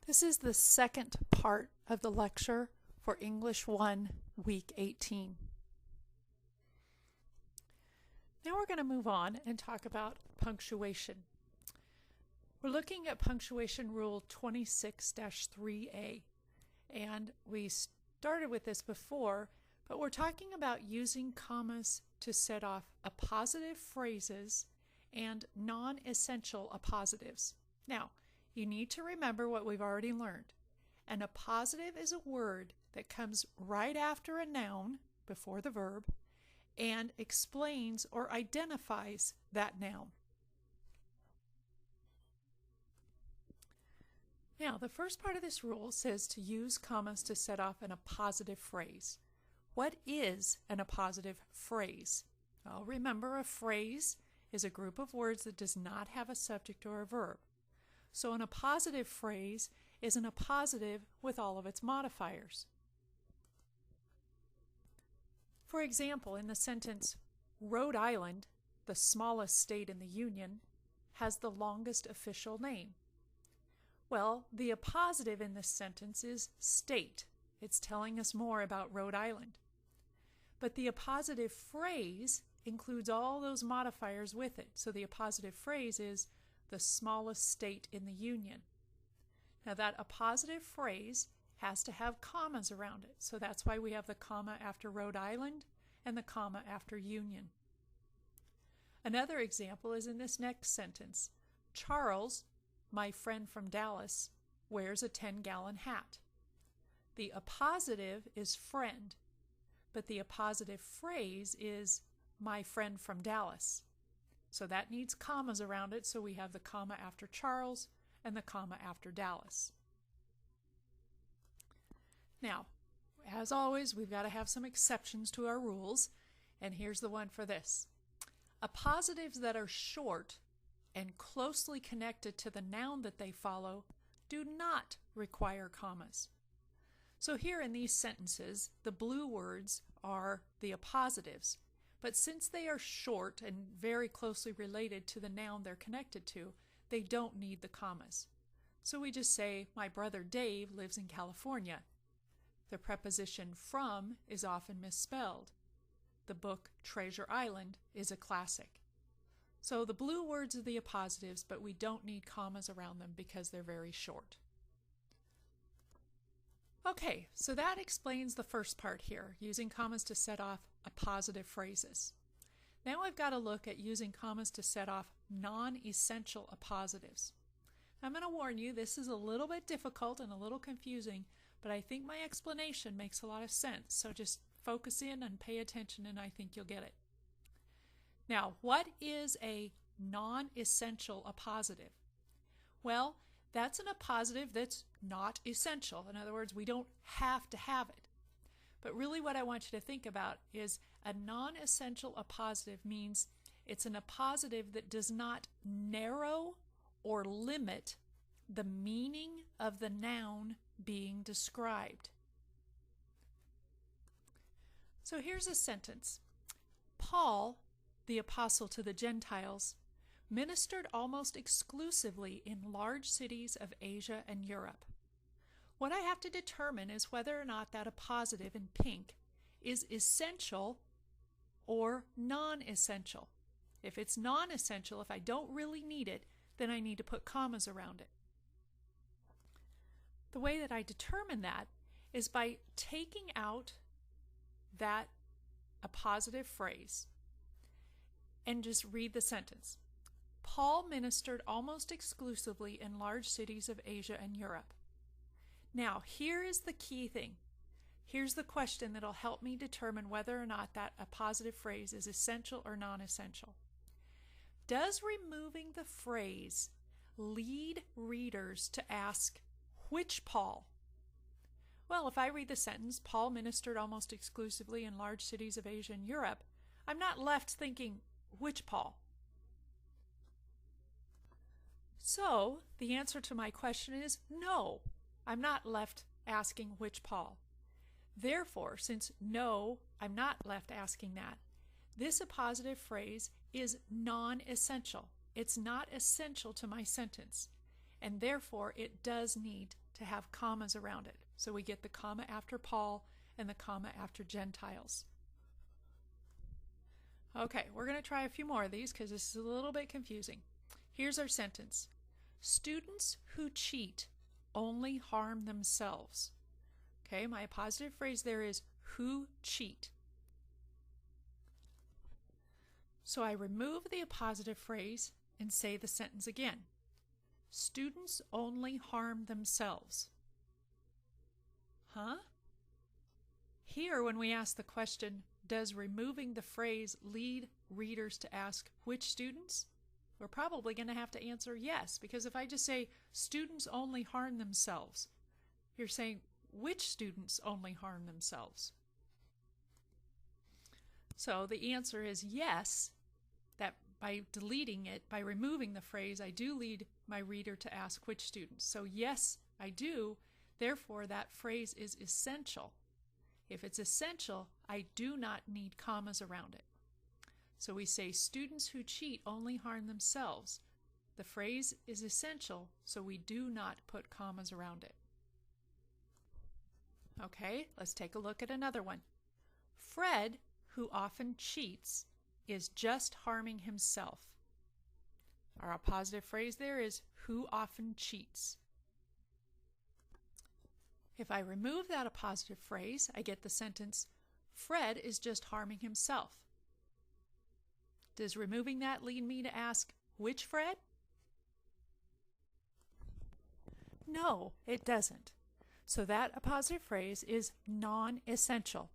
This is the second part of the lecture for English 1, Week 18. Now we're going to move on and talk about punctuation. We're looking at punctuation rule 26-3A, and we started with this before, but we're talking about using commas to set off appositive phrases and non-essential appositives. Now, you need to remember what we've already learned. An appositive is a word that comes right after a noun, before the verb, and explains or identifies that noun. Now, the first part of this rule says to use commas to set off an appositive phrase. What is an appositive phrase? Well, remember, a phrase is a group of words that does not have a subject or a verb. So an appositive phrase is an appositive with all of its modifiers. For example, in the sentence, Rhode Island, the smallest state in the Union, has the longest official name. Well, the appositive in this sentence is state. It's telling us more about Rhode Island. But the appositive phrase includes all those modifiers with it. So the appositive phrase is the smallest state in the Union. Now that appositive phrase has to have commas around it. So that's why we have the comma after Rhode Island and the comma after Union. Another example is in this next sentence. Charles, my friend from Dallas, wears a 10-gallon hat. The appositive is friend, but the appositive phrase is my friend from Dallas. So that needs commas around it, so we have the comma after Charles and the comma after Dallas. Now, as always, we've got to have some exceptions to our rules, and here's the one for this. Appositives that are short and closely connected to the noun that they follow do not require commas. So here in these sentences, the blue words are the appositives. But since they are short and very closely related to the noun they're connected to, they don't need the commas. So we just say, my brother Dave lives in California. The preposition from is often misspelled. The book Treasure Island is a classic. So the blue words are the appositives, but we don't need commas around them because they're very short. Okay, so that explains the first part here, using commas to set off appositive phrases. Now I've got to look at using commas to set off non-essential appositives. I'm going to warn you, this is a little bit difficult and a little confusing, but I think my explanation makes a lot of sense, so just focus in and pay attention and I think you'll get it. Now, what is a non-essential appositive? Well, that's an appositive that's not essential. In other words, we don't have to have it. But really what I want you to think about is a non-essential appositive means it's an appositive that does not narrow or limit the meaning of the noun being described. So here's a sentence. Paul, the apostle to the Gentiles, ministered almost exclusively in large cities of Asia and Europe. What I have to determine is whether or not that appositive in pink is essential or non-essential. If it's non-essential, if I don't really need it, then I need to put commas around it. The way that I determine that is by taking out that appositive phrase and just read the sentence. Paul ministered almost exclusively in large cities of Asia and Europe. Now, here is the key thing. Here's the question that'll help me determine whether or not that appositive phrase is essential or non-essential. Does removing the phrase lead readers to ask, which Paul? Well, if I read the sentence, Paul ministered almost exclusively in large cities of Asia and Europe, I'm not left thinking, which Paul? So, the answer to my question is no. I'm not left asking which Paul. Therefore, since no, I'm not left asking that, this appositive phrase is non-essential. It's not essential to my sentence, and therefore it does need to have commas around it. So we get the comma after Paul and the comma after Gentiles. Okay, we're going to try a few more of these because this is a little bit confusing. Here's our sentence. Students who cheat only harm themselves. Okay, my appositive phrase there is who cheat. So I remove the appositive phrase and say the sentence again. Students only harm themselves. Huh? Here, when we ask the question, does removing the phrase lead readers to ask which students? We're probably going to have to answer yes, because if I just say students only harm themselves, you're saying which students only harm themselves? So the answer is yes, that by deleting it, by removing the phrase, I do lead my reader to ask which students. So yes, I do. Therefore, that phrase is essential. If it's essential, I do not need commas around it. So we say students who cheat only harm themselves. The phrase is essential, so we do not put commas around it. Okay, let's take a look at another one. Fred, who often cheats, is just harming himself. Our appositive phrase there is who often cheats. If I remove that appositive phrase, I get the sentence, Fred is just harming himself. Does removing that lead me to ask, which Fred? No, it doesn't. So that appositive phrase is non-essential.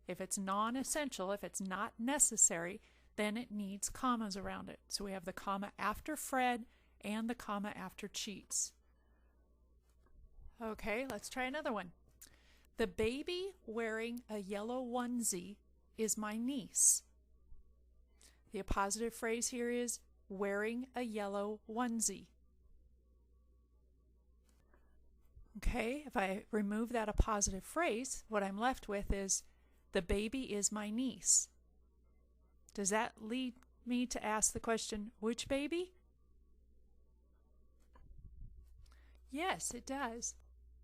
If it's non-essential, if it's not necessary, then it needs commas around it. So we have the comma after Fred and the comma after cheats. Okay, let's try another one. The baby wearing a yellow onesie is my niece. The appositive phrase here is wearing a yellow onesie. Okay, if I remove that appositive phrase, what I'm left with is the baby is my niece. Does that lead me to ask the question, which baby? Yes, it does.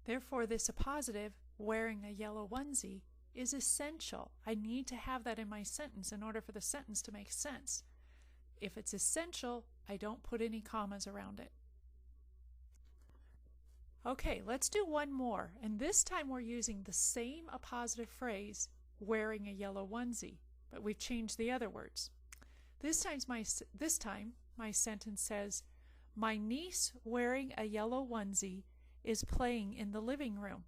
Therefore, this appositive, wearing a yellow onesie, is essential. I need to have that in my sentence in order for the sentence to make sense. If it's essential, I don't put any commas around it. Okay, let's do one more, and this time we're using the same appositive phrase, wearing a yellow onesie, but we've changed the other words. This time my sentence says, my niece wearing a yellow onesie is playing in the living room.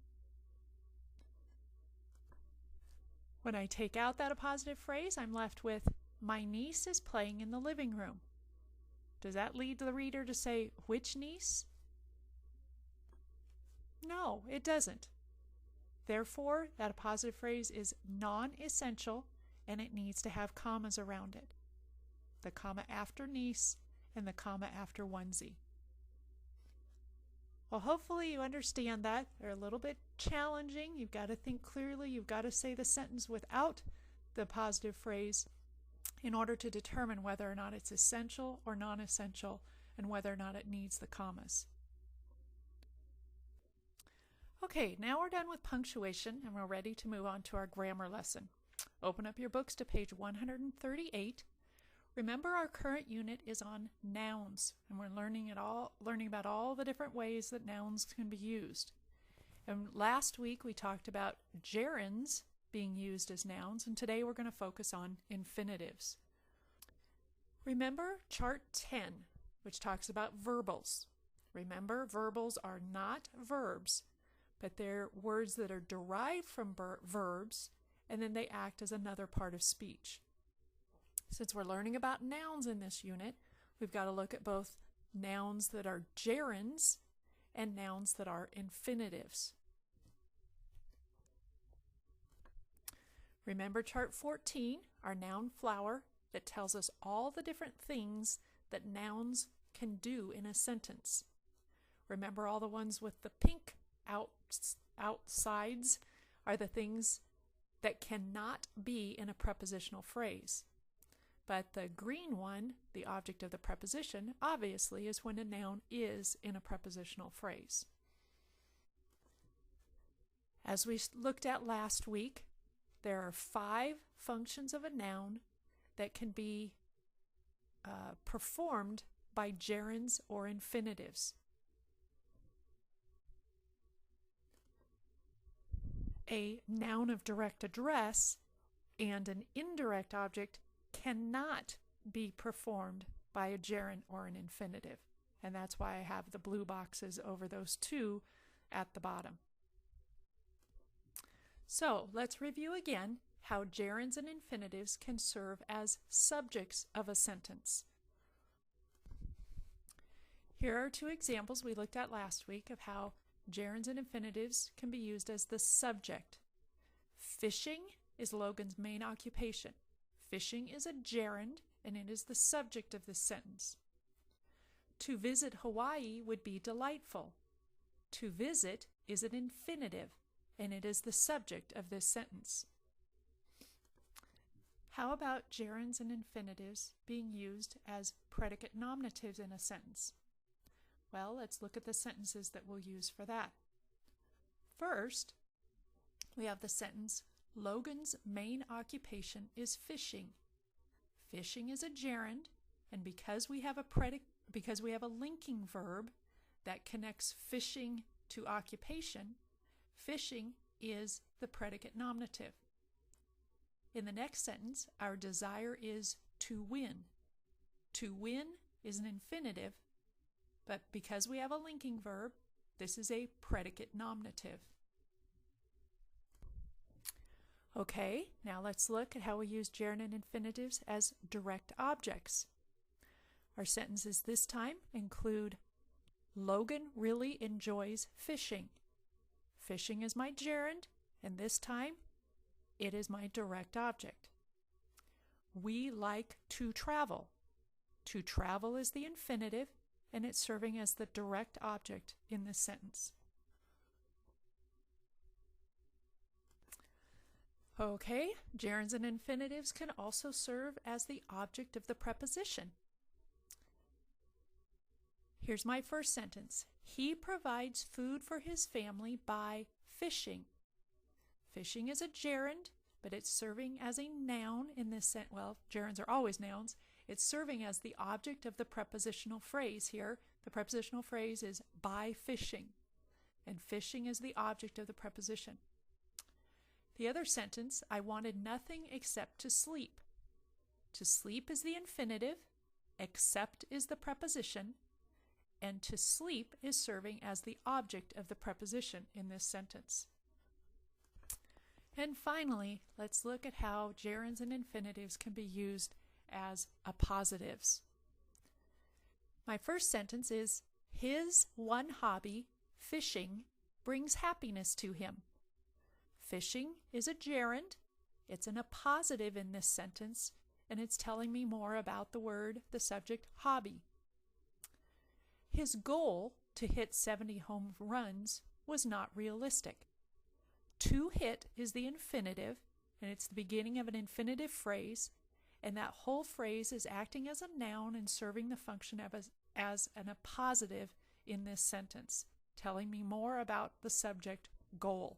When I take out that appositive phrase, I'm left with, my niece is playing in the living room. Does that lead the reader to say, which niece? No, it doesn't. Therefore, that appositive phrase is non-essential and it needs to have commas around it. The comma after niece and the comma after onesie. Well, hopefully you understand that. They're a little bit challenging. You've got to think clearly. You've got to say the sentence without the positive phrase in order to determine whether or not it's essential or non-essential and whether or not it needs the commas. Okay, now we're done with punctuation and we're ready to move on to our grammar lesson. Open up your books to page 138. Remember, our current unit is on nouns, and we're learning about all the different ways that nouns can be used. And last week we talked about gerunds being used as nouns, and today we're going to focus on infinitives. Remember chart 10, which talks about verbals. Remember, verbals are not verbs, but they're words that are derived from verbs, and then they act as another part of speech. Since we're learning about nouns in this unit, we've got to look at both nouns that are gerunds and nouns that are infinitives. Remember chart 14, our noun flower, that tells us all the different things that nouns can do in a sentence. Remember all the ones with the pink outsides are the things that cannot be in a prepositional phrase. But the green one, the object of the preposition, obviously is when a noun is in a prepositional phrase. As we looked at last week, there are 5 functions of a noun that can be performed by gerunds or infinitives. A noun of direct address and an indirect object cannot be performed by a gerund or an infinitive. And that's why I have the blue boxes over those 2 at the bottom. So let's review again how gerunds and infinitives can serve as subjects of a sentence. Here are 2 examples we looked at last week of how gerunds and infinitives can be used as the subject. Fishing is Logan's main occupation. Fishing is a gerund and it is the subject of this sentence. To visit Hawaii would be delightful. To visit is an infinitive and it is the subject of this sentence. How about gerunds and infinitives being used as predicate nominatives in a sentence? Well, let's look at the sentences that we'll use for that. First, we have the sentence, Logan's main occupation is fishing. Fishing is a gerund, and because we have a linking verb that connects fishing to occupation, fishing is the predicate nominative. In the next sentence, our desire is to win. To win is an infinitive, but because we have a linking verb, this is a predicate nominative. Okay, now let's look at how we use gerund and infinitives as direct objects. Our sentences this time include, Logan really enjoys fishing. Fishing is my gerund, and this time it is my direct object. We like to travel. To travel is the infinitive, and it's serving as the direct object in this sentence. Okay, gerunds and infinitives can also serve as the object of the preposition. Here's my first sentence. He provides food for his family by fishing. Fishing is a gerund, but it's serving as a noun in this sentence. Well, gerunds are always nouns. It's serving as the object of the prepositional phrase here. The prepositional phrase is by fishing, and fishing is the object of the preposition. The other sentence, I wanted nothing except to sleep. To sleep is the infinitive, except is the preposition, and to sleep is serving as the object of the preposition in this sentence. And finally, let's look at how gerunds and infinitives can be used as appositives. My first sentence is, his one hobby, fishing, brings happiness to him. Fishing is a gerund. It's an appositive in this sentence, and it's telling me more about the subject, hobby. His goal to hit 70 home runs was not realistic. To hit is the infinitive, and it's the beginning of an infinitive phrase, and that whole phrase is acting as a noun and serving the function of as an appositive in this sentence, telling me more about the subject, goal.